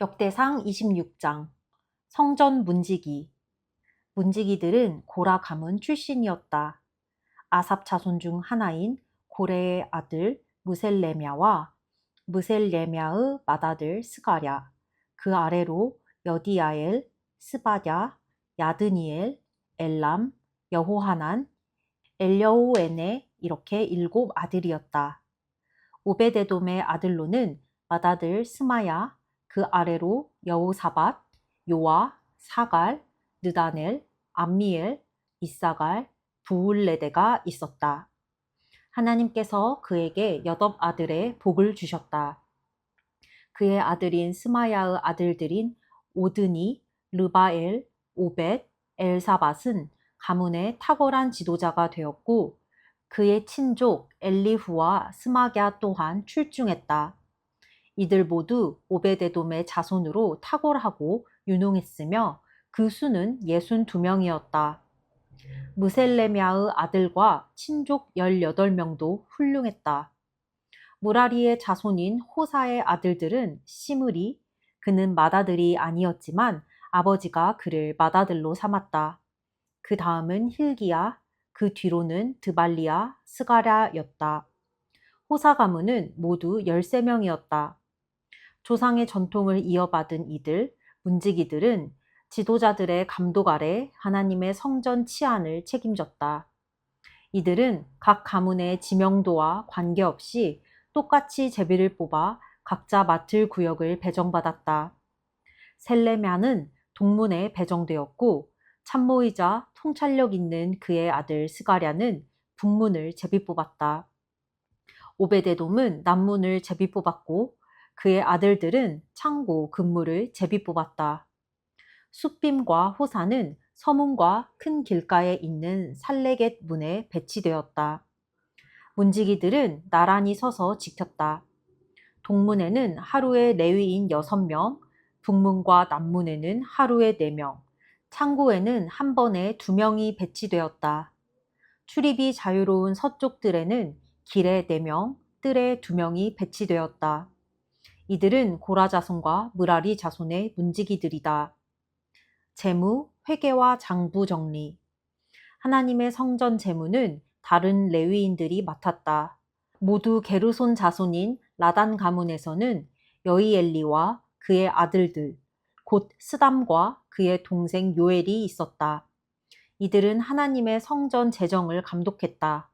역대상 26장 성전 문지기. 문지기들은 고라 가문 출신이었다. 아삽 자손 중 하나인 고레의 아들 무셀레미아와 무셀레미아의 맏아들 스가랴, 그 아래로 여디야엘, 스바랴, 야드니엘, 엘람, 여호하난, 엘여호에네, 이렇게 7 아들이었다. 오베데돔의 아들로는 맏아들 스마야, 그 아래로 여호사밧, 요아, 사갈, 느다넬, 암미엘, 이사갈, 부울레데가 있었다. 하나님께서 그에게 8 아들의 복을 주셨다. 그의 아들인 스마야의 아들들인 오드니, 르바엘, 오벳, 엘사밧은 가문의 탁월한 지도자가 되었고, 그의 친족 엘리후와 스마갸 또한 출중했다. 이들 모두 오베데돔의 자손으로 탁월하고 유능했으며 그 수는 62명이었다. 무셀레미아의 아들과 친족 18명도 훌륭했다. 무라리의 자손인 호사의 아들들은 시므리, 그는 맏아들이 아니었지만 아버지가 그를 맏아들로 삼았다. 그 다음은 hil기야, 그 뒤로는 드발리야, 스가랴였다. 호사 가문은 모두 13명이었다. 조상의 전통을 이어받은 이들, 문지기들은 지도자들의 감독 아래 하나님의 성전 치안을 책임졌다. 이들은 각 가문의 지명도와 관계없이 똑같이 제비를 뽑아 각자 맡을 구역을 배정받았다. 셀레미아는 동문에 배정되었고, 참모이자 통찰력 있는 그의 아들 스가랴는 북문을 제비 뽑았다. 오베데돔은 남문을 제비 뽑았고, 그의 아들들은 창고 근무를 제비 뽑았다. 숫빔과 호사는 서문과 큰 길가에 있는 살레겟 문에 배치되었다. 문지기들은 나란히 서서 지켰다. 동문에는 하루에 레위인 6명, 북문과 남문에는 하루에 4명, 창고에는 한 번에 2명이 배치되었다. 출입이 자유로운 서쪽들에는 길에 4명, 뜰에 2명이 배치되었다. 이들은 고라 자손과 무라리 자손의 문지기들이다. 재무, 회계와 장부 정리. 하나님의 성전 재무는 다른 레위인들이 맡았다. 모두 게르손 자손인 라단 가문에서는 여이엘리와 그의 아들들, 곧 스담과 그의 동생 요엘이 있었다. 이들은 하나님의 성전 재정을 감독했다.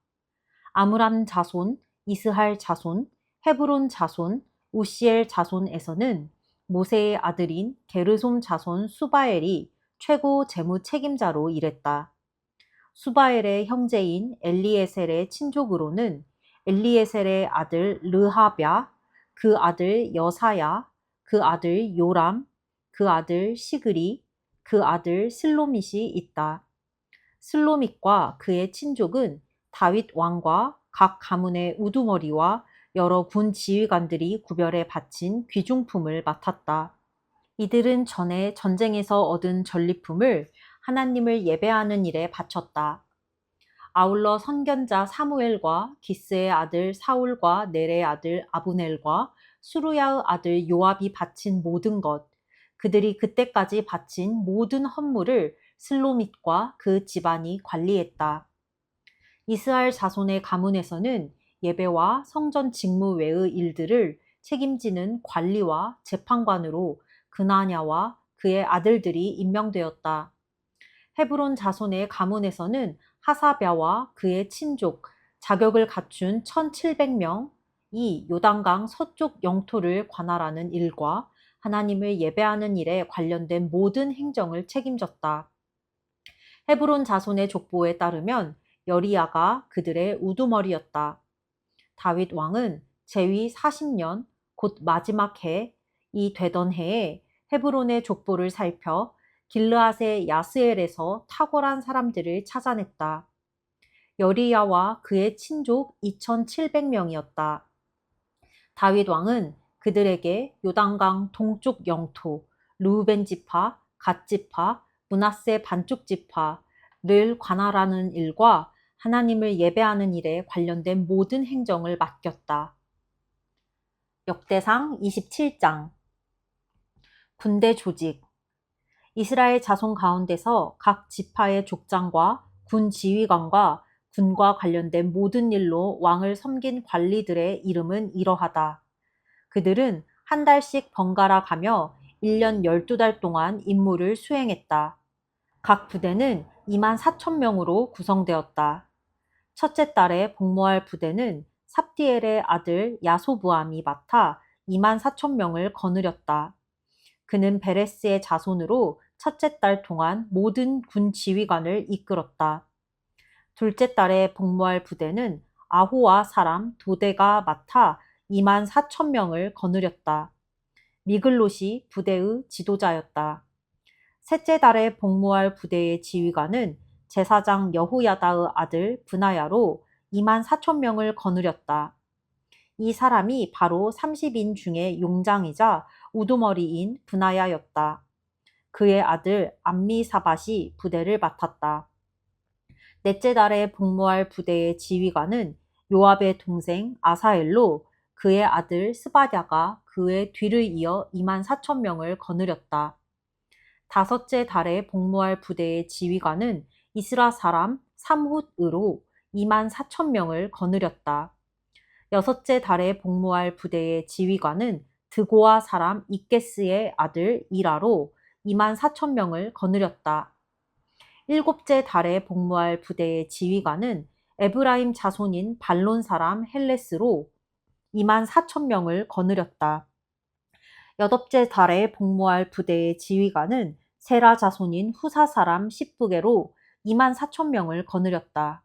아므람 자손, 이스할 자손, 헤브론 자손, 우시엘 자손에서는 모세의 아들인 게르솜 자손 수바엘이 최고 재무 책임자로 일했다. 수바엘의 형제인 엘리에셀의 친족으로는 엘리에셀의 아들 르하랴, 그 아들 여사야, 그 아들 요람, 그 아들 시그리, 그 아들 슬로밋이 있다. 슬로밋과 그의 친족은 다윗 왕과 각 가문의 우두머리와 여러 군 지휘관들이 구별해 바친 귀중품을 맡았다. 이들은 전에 전쟁에서 얻은 전리품을 하나님을 예배하는 일에 바쳤다. 아울러 선견자 사무엘과 기스의 아들 사울과 넬의 아들 아브넬과 수루야의 아들 요압이 바친 모든 것, 그들이 그때까지 바친 모든 헌물을 슬로밋과 그 집안이 관리했다. 이스라엘 자손의 가문에서는 예배와 성전 직무 외의 일들을 책임지는 관리와 재판관으로 그나냐와 그의 아들들이 임명되었다. 헤브론 자손의 가문에서는 하사랴와 그의 친족, 자격을 갖춘 1700명이 요단강 서쪽 영토를 관할하는 일과 하나님을 예배하는 일에 관련된 모든 행정을 책임졌다. 헤브론 자손의 족보에 따르면 여리야가 그들의 우두머리였다. 다윗 왕은 재위 40년, 곧 마지막 해이 되던 해에 헤브론의 족보를 살펴 길르앗의 야스엘에서 탁월한 사람들을 찾아냈다. 여리야와 그의 친족 2700명이었다. 다윗 왕은 그들에게 요단강 동쪽 영토, 르우벤 지파, 갓 지파, 므낫세 반쪽 지파를 관할하는 일과 하나님을 예배하는 일에 관련된 모든 행정을 맡겼다. 역대상 27장. 군대 조직. 이스라엘 자손 가운데서 각 지파의 족장과 군 지휘관과 군과 관련된 모든 일로 왕을 섬긴 관리들의 이름은 이러하다. 그들은 한 달씩 번갈아 가며 1년 12달 동안 임무를 수행했다. 각 부대는 2만 4천 명으로 구성되었다. 첫째 달에 복무할 부대는 삽디엘의 아들 야소부암이 맡아 2만 4천 명을 거느렸다. 그는 베레스의 자손으로 첫째 달 동안 모든 군 지휘관을 이끌었다. 둘째 달에 복무할 부대는 아호와 사람 도대가 맡아 2만 4천 명을 거느렸다. 미글롯이 부대의 지도자였다. 셋째 달에 복무할 부대의 지휘관은 제사장 여호야다의 아들 브나야로 2만 4천 명을 거느렸다. 이 사람이 바로 30인 중에 용장이자 우두머리인 브나야였다. 그의 아들 암미사밧이 부대를 맡았다. 넷째 달에 복무할 부대의 지휘관은 요압의 동생 아사엘로 그의 아들 스바랴가 그의 뒤를 이어 2만 4천 명을 거느렸다. 다섯째 달에 복무할 부대의 지휘관은 이스라 사람 삼훗으로 2만 4천 명을 거느렸다. 여섯째 달에 복무할 부대의 지휘관은 드고아 사람 이게스의 아들 이라로 2만 4천 명을 거느렸다. 일곱째 달에 복무할 부대의 지휘관은 에브라임 자손인 발론 사람 헬레스로 2만 4천 명을 거느렸다. 여덟째 달에 복무할 부대의 지휘관은 세라 자손인 후사 사람 십부게로 2만 4천 명을 거느렸다.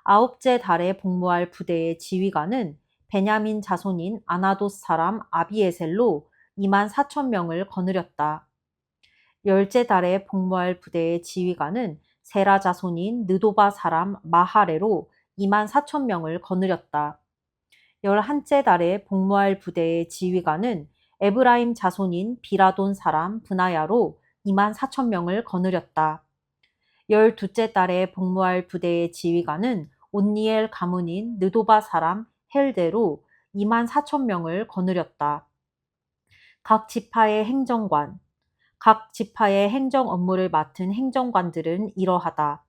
아홉째 달에 복무할 부대의 지휘관은 베냐민 자손인 아나돗 사람 아비에셀로 2만 4천 명을 거느렸다. 열째 달에 복무할 부대의 지휘관은 세라 자손인 느도바 사람 마하레로 2만 4천 명을 거느렸다. 11째 달에 복무할 부대의 지휘관은 에브라임 자손인 비라돈 사람 브나야로 2만 4천 명을 거느렸다. 12째 달에 복무할 부대의 지휘관은 온니엘 가문인 느도바 사람 헬데로 2만 4천 명을 거느렸다. 각 지파의 행정관. 각 지파의 행정 업무를 맡은 행정관들은 이러하다.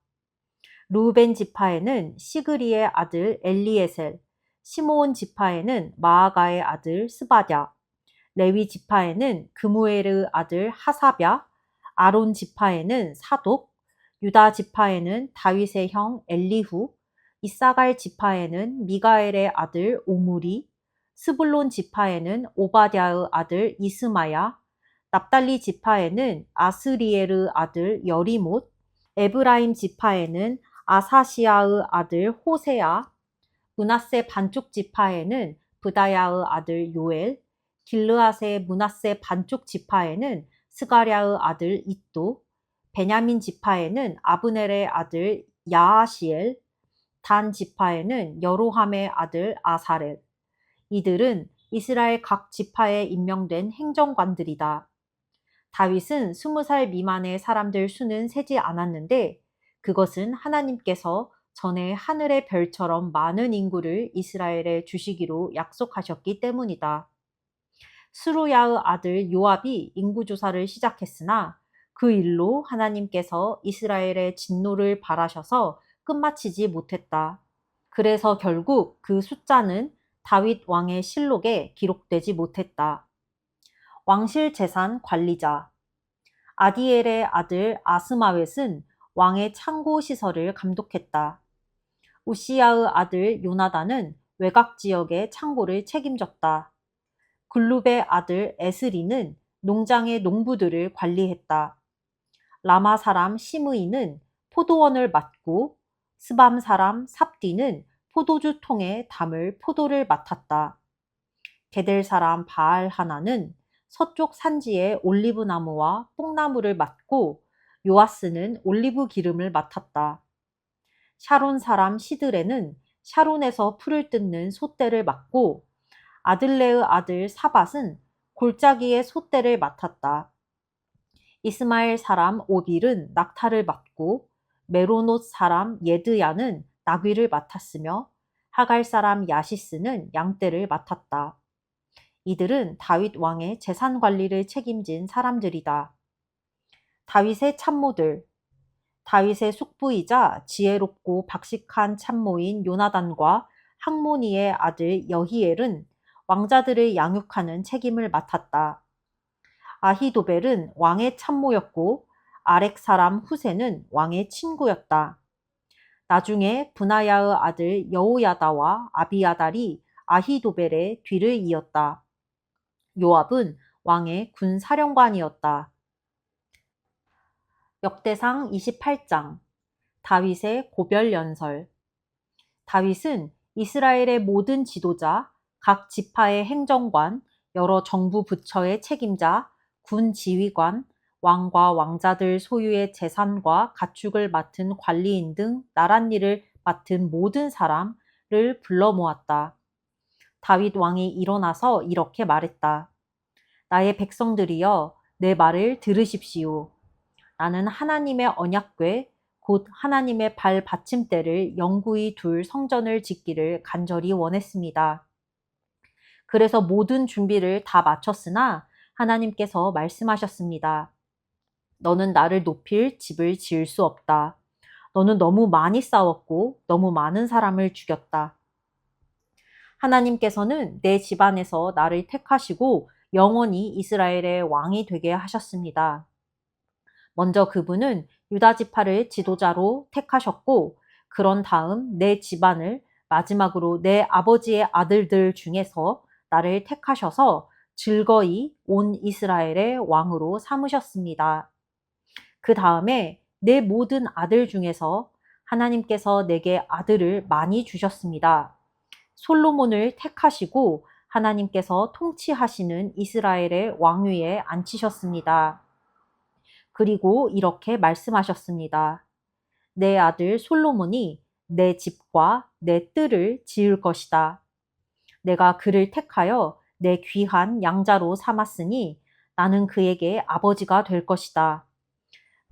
루벤 지파에는 시그리의 아들 엘리에셀, 시므온 지파에는 마아가의 아들 스바랴, 레위 지파에는 그무엘의 아들 하사랴, 아론 지파에는 사독, 유다 지파에는 다윗의 형 엘리후, 이사갈 지파에는 미가엘의 아들 오므리, 스불론 지파에는 오바댜의 아들 이스마야, 납달리 지파에는 아스리엘의 아들 여리못, 에브라임 지파에는 아사시아의 아들 호세아, 므낫세 반쪽 지파에는 브다야의 아들 요엘, 길르앗의 므낫세 반쪽 지파에는 스가랴의 아들 이또, 베냐민 지파에는 아브넬의 아들 야하시엘, 단 지파에는 여로함의 아들 아사렐. 이들은 이스라엘 각 지파에 임명된 행정관들이다. 다윗은 20살 미만의 사람들 수는 세지 않았는데 그것은 하나님께서 전에 하늘의 별처럼 많은 인구를 이스라엘에 주시기로 약속하셨기 때문이다. 스루야의 아들 요압이 인구조사를 시작했으나 그 일로 하나님께서 이스라엘의 진노를 바라셔서 끝마치지 못했다. 그래서 결국 그 숫자는 다윗 왕의 실록에 기록되지 못했다. 왕실 재산 관리자. 아디엘의 아들 아스마웻은 왕의 창고 시설을 감독했다. 우시야의 아들 요나단은 외곽 지역의 창고를 책임졌다. 글룹의 아들 에스리는 농장의 농부들을 관리했다. 라마 사람 시므이는 포도원을 맡고 스밤 사람 삽디는 포도주 통에 담을 포도를 맡았다. 게델 사람 바알 하나는 서쪽 산지의 올리브 나무와 뽕나무를 맡고 요아스는 올리브 기름을 맡았다. 샤론 사람 시드레는 샤론에서 풀을 뜯는 솥대를 맡고 아들레의 아들 사밧은 골짜기의 솥대를 맡았다. 이스마엘 사람 오빌은 낙타를 맡고 메로노 사람 예드야는 나귀를 맡았으며 하갈 사람 야시스는 양떼를 맡았다. 이들은 다윗 왕의 재산 관리를 책임진 사람들이다. 다윗의 참모들. 다윗의 숙부이자 지혜롭고 박식한 참모인 요나단과 학모니의 아들 여히엘은 왕자들을 양육하는 책임을 맡았다. 아히도벨은 왕의 참모였고 아렉 사람 후세는 왕의 친구였다. 나중에 브나야의 아들 여호야다와 아비아달이 아히도벨의 뒤를 이었다. 요압은 왕의 군사령관이었다. 역대상 28장 다윗의 고별연설. 다윗은 이스라엘의 모든 지도자, 각 지파의 행정관, 여러 정부 부처의 책임자, 군 지휘관, 왕과 왕자들 소유의 재산과 가축을 맡은 관리인 등 나랏 일을 맡은 모든 사람을 불러 모았다. 다윗 왕이 일어나서 이렇게 말했다. 나의 백성들이여, 내 말을 들으십시오. 나는 하나님의 언약궤, 곧 하나님의 발 받침대를 영구히 둘 성전을 짓기를 간절히 원했습니다. 그래서 모든 준비를 다 마쳤으나 하나님께서 말씀하셨습니다. 너는 나를 높일 집을 지을 수 없다. 너는 너무 많이 싸웠고 너무 많은 사람을 죽였다. 하나님께서는 내 집안에서 나를 택하시고 영원히 이스라엘의 왕이 되게 하셨습니다. 먼저 그분은 유다 지파를 지도자로 택하셨고 그런 다음 내 집안을 마지막으로 내 아버지의 아들들 중에서 나를 택하셔서 즐거이 온 이스라엘의 왕으로 삼으셨습니다. 그 다음에 내 모든 아들 중에서 하나님께서 내게 아들을 많이 주셨습니다. 솔로몬을 택하시고 하나님께서 통치하시는 이스라엘의 왕위에 앉히셨습니다. 그리고 이렇게 말씀하셨습니다. 내 아들 솔로몬이 내 집과 내 뜰을 지을 것이다. 내가 그를 택하여 내 귀한 양자로 삼았으니 나는 그에게 아버지가 될 것이다.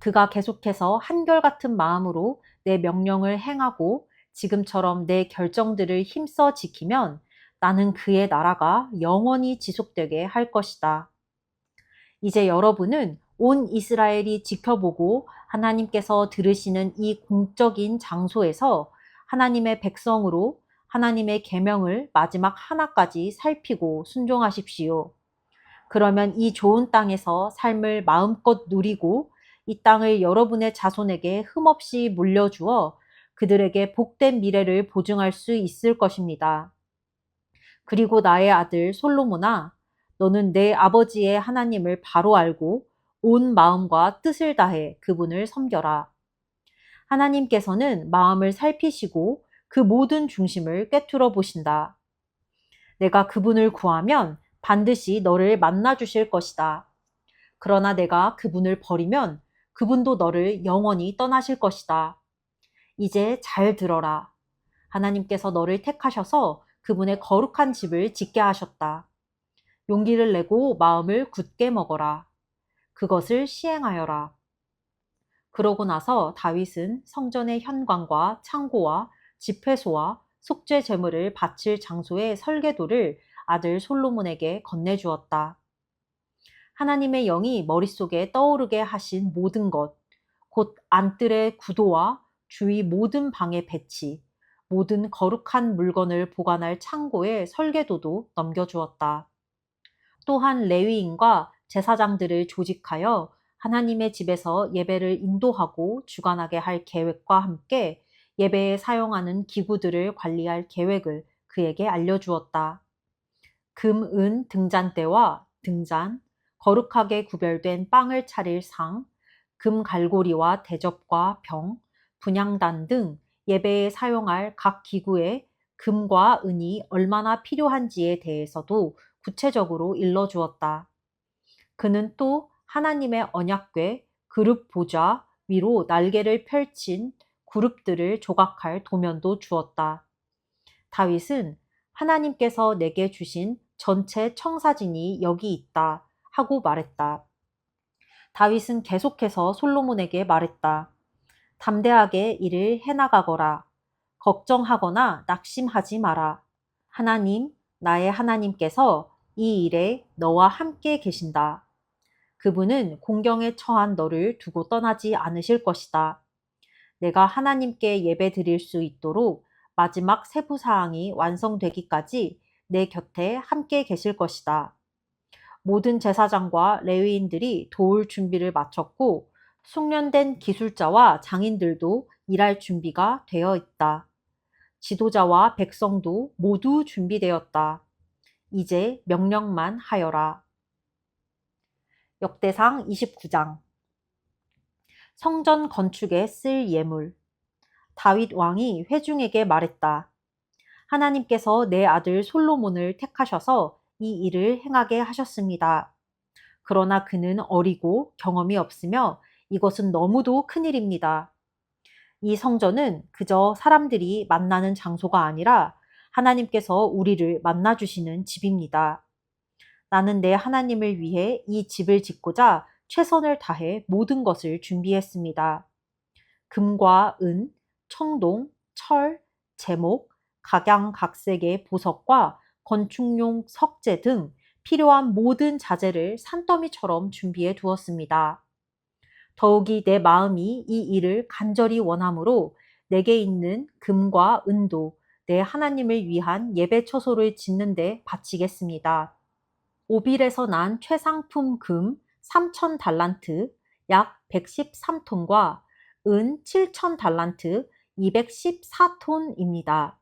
그가 계속해서 한결같은 마음으로 내 명령을 행하고 지금처럼 내 결정들을 힘써 지키면 나는 그의 나라가 영원히 지속되게 할 것이다. 이제 여러분은 온 이스라엘이 지켜보고 하나님께서 들으시는 이 공적인 장소에서 하나님의 백성으로 하나님의 계명을 마지막 하나까지 살피고 순종하십시오. 그러면 이 좋은 땅에서 삶을 마음껏 누리고 이 땅을 여러분의 자손에게 흠없이 물려주어 그들에게 복된 미래를 보증할 수 있을 것입니다. 그리고 나의 아들 솔로몬아, 너는 내 아버지의 하나님을 바로 알고 온 마음과 뜻을 다해 그분을 섬겨라. 하나님께서는 마음을 살피시고 그 모든 중심을 꿰뚫어 보신다. 내가 그분을 구하면 반드시 너를 만나 주실 것이다. 그러나 내가 그분을 버리면 그분도 너를 영원히 떠나실 것이다. 이제 잘 들어라. 하나님께서 너를 택하셔서 그분의 거룩한 집을 짓게 하셨다. 용기를 내고 마음을 굳게 먹어라. 그것을 시행하여라. 그러고 나서 다윗은 성전의 현관과 창고와 집회소와 속죄 제물을 바칠 장소의 설계도를 아들 솔로몬에게 건네주었다. 하나님의 영이 머릿속에 떠오르게 하신 모든 것, 곧 안뜰의 구도와 주위 모든 방의 배치, 모든 거룩한 물건을 보관할 창고의 설계도도 넘겨주었다. 또한 레위인과 제사장들을 조직하여 하나님의 집에서 예배를 인도하고 주관하게 할 계획과 함께 예배에 사용하는 기구들을 관리할 계획을 그에게 알려주었다. 금, 은 등잔대와 등잔, 거룩하게 구별된 빵을 차릴 상, 금 갈고리와 대접과 병, 분향단 등 예배에 사용할 각 기구에 금과 은이 얼마나 필요한지에 대해서도 구체적으로 일러주었다. 그는 또 하나님의 언약궤 그룹 보좌 위로 날개를 펼친 그룹들을 조각할 도면도 주었다. 다윗은 하나님께서 내게 주신 전체 청사진이 여기 있다 하고 말했다. 다윗은 계속해서 솔로몬에게 말했다. 담대하게 일을 해나가거라. 걱정하거나 낙심하지 마라. 하나님, 나의 하나님께서 이 일에 너와 함께 계신다. 그분은 공경에 처한 너를 두고 떠나지 않으실 것이다. 내가 하나님께 예배 드릴 수 있도록 마지막 세부 사항이 완성되기까지 내 곁에 함께 계실 것이다. 모든 제사장과 레위인들이 도울 준비를 마쳤고 숙련된 기술자와 장인들도 일할 준비가 되어 있다. 지도자와 백성도 모두 준비되었다. 이제 명령만 하여라. 역대상 29장. 성전 건축에 쓸 예물. 다윗 왕이 회중에게 말했다. 하나님께서 내 아들 솔로몬을 택하셔서 이 일을 행하게 하셨습니다. 그러나 그는 어리고 경험이 없으며 이것은 너무도 큰일입니다. 이 성전은 그저 사람들이 만나는 장소가 아니라 하나님께서 우리를 만나주시는 집입니다. 나는 내 하나님을 위해 이 집을 짓고자 최선을 다해 모든 것을 준비했습니다. 금과 은, 청동, 철, 제목, 각양각색의 보석과 건축용 석재 등 필요한 모든 자재를 산더미처럼 준비해 두었습니다. 더욱이 내 마음이 이 일을 간절히 원하므로 내게 있는 금과 은도 내 하나님을 위한 예배 처소를 짓는 데 바치겠습니다. 오빌에서 난 최상품 금 3천 달란트 약 113톤과 은 7천 달란트 214톤입니다.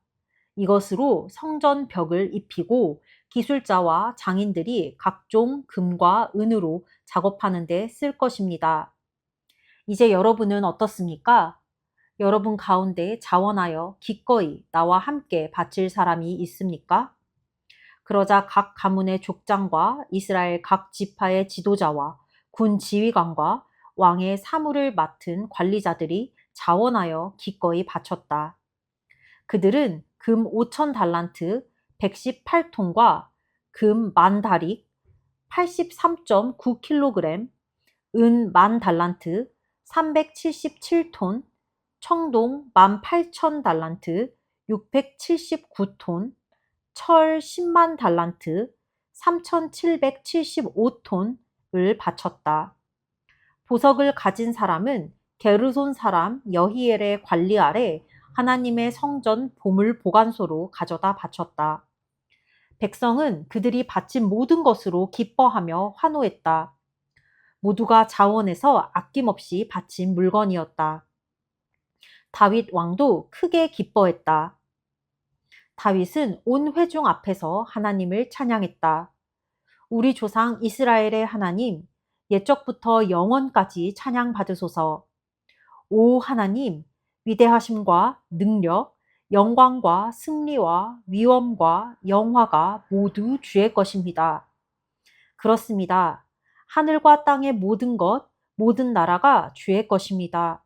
이것으로 성전 벽을 입히고 기술자와 장인들이 각종 금과 은으로 작업하는 데 쓸 것입니다. 이제 여러분은 어떻습니까? 여러분 가운데 자원하여 기꺼이 나와 함께 바칠 사람이 있습니까? 그러자 각 가문의 족장과 이스라엘 각 지파의 지도자와 군 지휘관과 왕의 사무를 맡은 관리자들이 자원하여 기꺼이 바쳤다. 그들은 금 5천 달란트 118톤과 금 10,000다릭 83.9kg, 은 10,000달란트 377톤, 청동 18,000달란트 679톤, 철 10만 달란트 3,775톤을 바쳤다. 보석을 가진 사람은 게르손 사람 여히엘의 관리 아래 하나님의 성전 보물 보관소로 가져다 바쳤다. 백성은 그들이 바친 모든 것으로 기뻐하며 환호했다. 모두가 자원해서 아낌없이 바친 물건이었다. 다윗 왕도 크게 기뻐했다. 다윗은 온 회중 앞에서 하나님을 찬양했다. 우리 조상 이스라엘의 하나님, 옛적부터 영원까지 찬양받으소서. 오 하나님, 위대하심과 능력, 영광과 승리와 위엄과 영화가 모두 주의 것입니다. 그렇습니다. 하늘과 땅의 모든 것, 모든 나라가 주의 것입니다.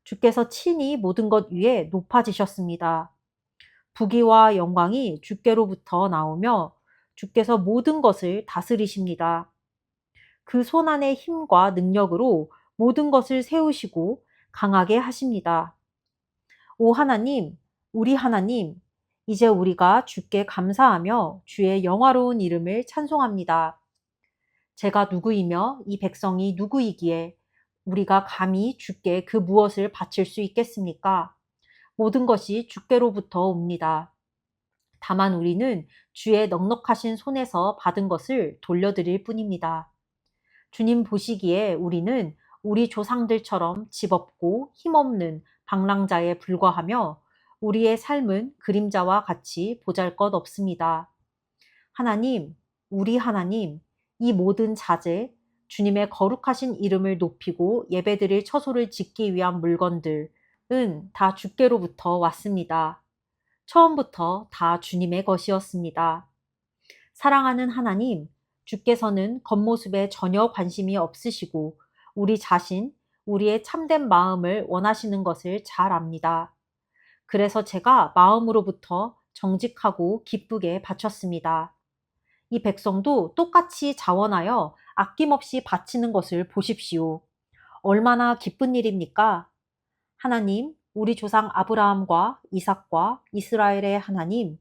주께서 친히 모든 것 위에 높아지셨습니다. 부귀와 영광이 주께로부터 나오며 주께서 모든 것을 다스리십니다. 그 손안의 힘과 능력으로 모든 것을 세우시고 강하게 하십니다. 오 하나님, 우리 하나님, 이제 우리가 주께 감사하며 주의 영화로운 이름을 찬송합니다. 제가 누구이며 이 백성이 누구이기에 우리가 감히 주께 그 무엇을 바칠 수 있겠습니까? 모든 것이 주께로부터 옵니다. 다만 우리는 주의 넉넉하신 손에서 받은 것을 돌려드릴 뿐입니다. 주님 보시기에 우리는 우리 조상들처럼 집 없고 힘없는 방랑자에 불과하며 우리의 삶은 그림자와 같이 보잘것 없습니다. 하나님, 우리 하나님, 이 모든 자재, 주님의 거룩하신 이름을 높이고 예배드릴 처소를 짓기 위한 물건들은 다 주께로부터 왔습니다. 처음부터 다 주님의 것이었습니다. 사랑하는 하나님, 주께서는 겉모습에 전혀 관심이 없으시고 우리 자신, 우리의 참된 마음을 원하시는 것을 잘 압니다. 그래서 제가 마음으로부터 정직하고 기쁘게 바쳤습니다. 이 백성도 똑같이 자원하여 아낌없이 바치는 것을 보십시오. 얼마나 기쁜 일입니까? 하나님, 우리 조상 아브라함과 이삭과 이스라엘의 하나님,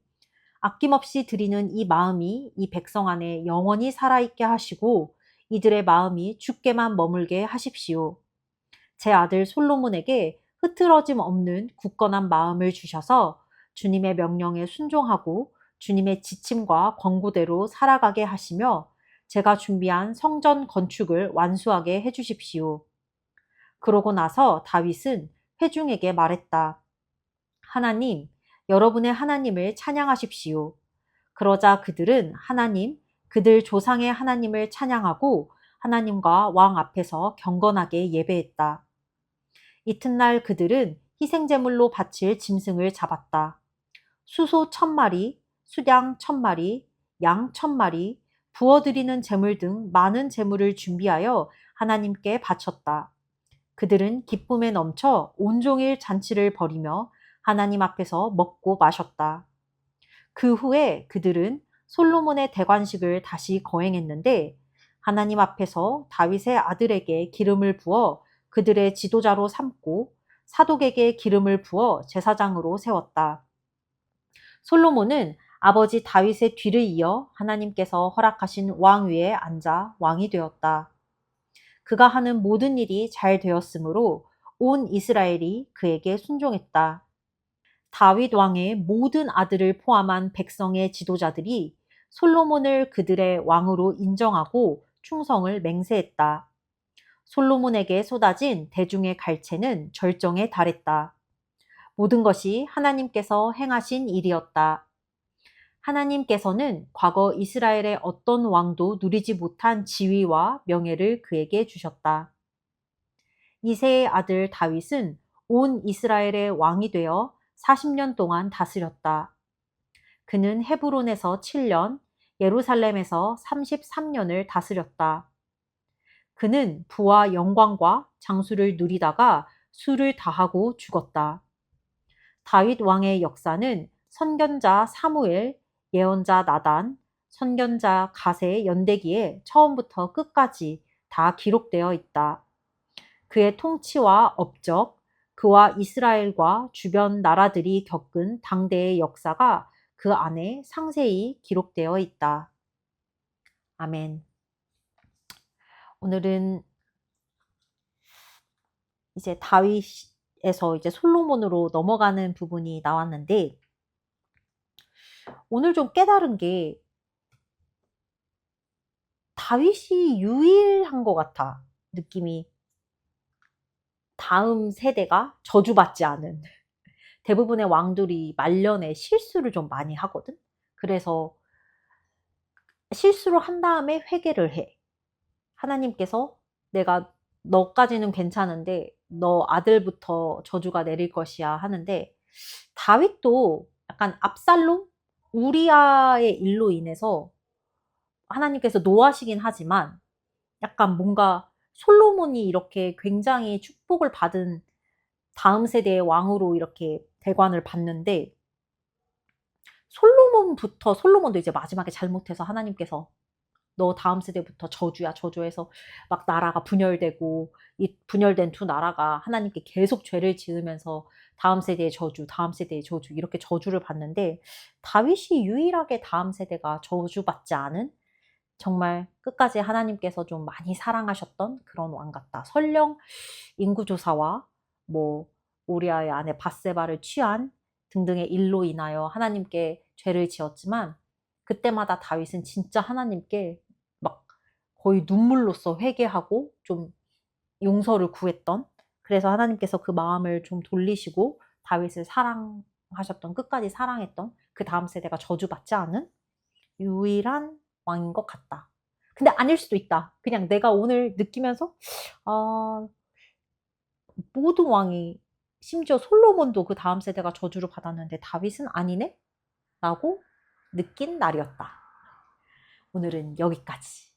아낌없이 드리는 이 마음이 이 백성 안에 영원히 살아있게 하시고 이들의 마음이 주께만 머물게 하십시오. 제 아들 솔로몬에게 흐트러짐 없는 굳건한 마음을 주셔서 주님의 명령에 순종하고 주님의 지침과 권고대로 살아가게 하시며 제가 준비한 성전 건축을 완수하게 해주십시오. 그러고 나서 다윗은 회중에게 말했다. 하나님, 여러분의 하나님을 찬양하십시오. 그러자 그들은 하나님, 그들 조상의 하나님을 찬양하고 하나님과 왕 앞에서 경건하게 예배했다. 이튿날 그들은 희생제물로 바칠 짐승을 잡았다. 수소 1000마리, 수양 1000마리, 양 1000마리, 부어드리는 제물 등 많은 제물을 준비하여 하나님께 바쳤다. 그들은 기쁨에 넘쳐 온종일 잔치를 벌이며 하나님 앞에서 먹고 마셨다. 그 후에 그들은 솔로몬의 대관식을 다시 거행했는데 하나님 앞에서 다윗의 아들에게 기름을 부어 그들의 지도자로 삼고 사독에게 기름을 부어 제사장으로 세웠다. 솔로몬은 아버지 다윗의 뒤를 이어 하나님께서 허락하신 왕 위에 앉아 왕이 되었다. 그가 하는 모든 일이 잘 되었으므로 온 이스라엘이 그에게 순종했다. 다윗 왕의 모든 아들을 포함한 백성의 지도자들이 솔로몬을 그들의 왕으로 인정하고 충성을 맹세했다. 솔로몬에게 쏟아진 대중의 갈채는 절정에 달했다. 모든 것이 하나님께서 행하신 일이었다. 하나님께서는 과거 이스라엘의 어떤 왕도 누리지 못한 지위와 명예를 그에게 주셨다. 이새의 아들 다윗은 온 이스라엘의 왕이 되어 40년 동안 다스렸다. 그는 헤브론에서 7년, 예루살렘에서 33년을 다스렸다. 그는 부와 영광과 장수를 누리다가 수를 다하고 죽었다. 다윗 왕의 역사는 선견자 사무엘, 예언자 나단, 선견자 갓의 연대기에 처음부터 끝까지 다 기록되어 있다. 그의 통치와 업적, 그와 이스라엘과 주변 나라들이 겪은 당대의 역사가 그 안에 상세히 기록되어 있다. 아멘. 오늘은 이제 다윗에서 이제 솔로몬으로 넘어가는 부분이 나왔는데 오늘 좀 깨달은 게 다윗이 유일한 것 같아. 느낌이. 다음 세대가 저주받지 않은. 대부분의 왕들이 말년에 실수를 좀 많이 하거든. 그래서 실수를 한 다음에 회개를 해. 하나님께서 내가 너까지는 괜찮은데 너 아들부터 저주가 내릴 것이야 하는데 다윗도 약간 압살롬? 우리아의 일로 인해서 하나님께서 노하시긴 하지만 약간 뭔가 솔로몬이 이렇게 굉장히 축복을 받은 다음 세대의 왕으로 이렇게 대관을 받는데 솔로몬도 이제 마지막에 잘못해서 하나님께서 너 다음 세대부터 저주야 저주해서 막 나라가 분열되고 이 분열된 두 나라가 하나님께 계속 죄를 지으면서 다음 세대의 저주 다음 세대의 저주 이렇게 저주를 받는데 다윗이 유일하게 다음 세대가 저주받지 않은 정말 끝까지 하나님께서 좀 많이 사랑하셨던 그런 왕 같다. 설령 인구조사와 뭐 우리아의 아내 밧세바를 취한 등등의 일로 인하여 하나님께 죄를 지었지만 그때마다 다윗은 진짜 하나님께 막 거의 눈물로써 회개하고 좀 용서를 구했던 그래서 하나님께서 그 마음을 좀 돌리시고 다윗을 사랑하셨던 끝까지 사랑했던 그 다음 세대가 저주받지 않은 유일한 왕인 것 같다. 근데 아닐 수도 있다. 그냥 내가 오늘 느끼면서 아, 모든 왕이 심지어 솔로몬도 그 다음 세대가 저주를 받았는데 다윗은 아니네? 라고 느낀 날이었다. 오늘은 여기까지.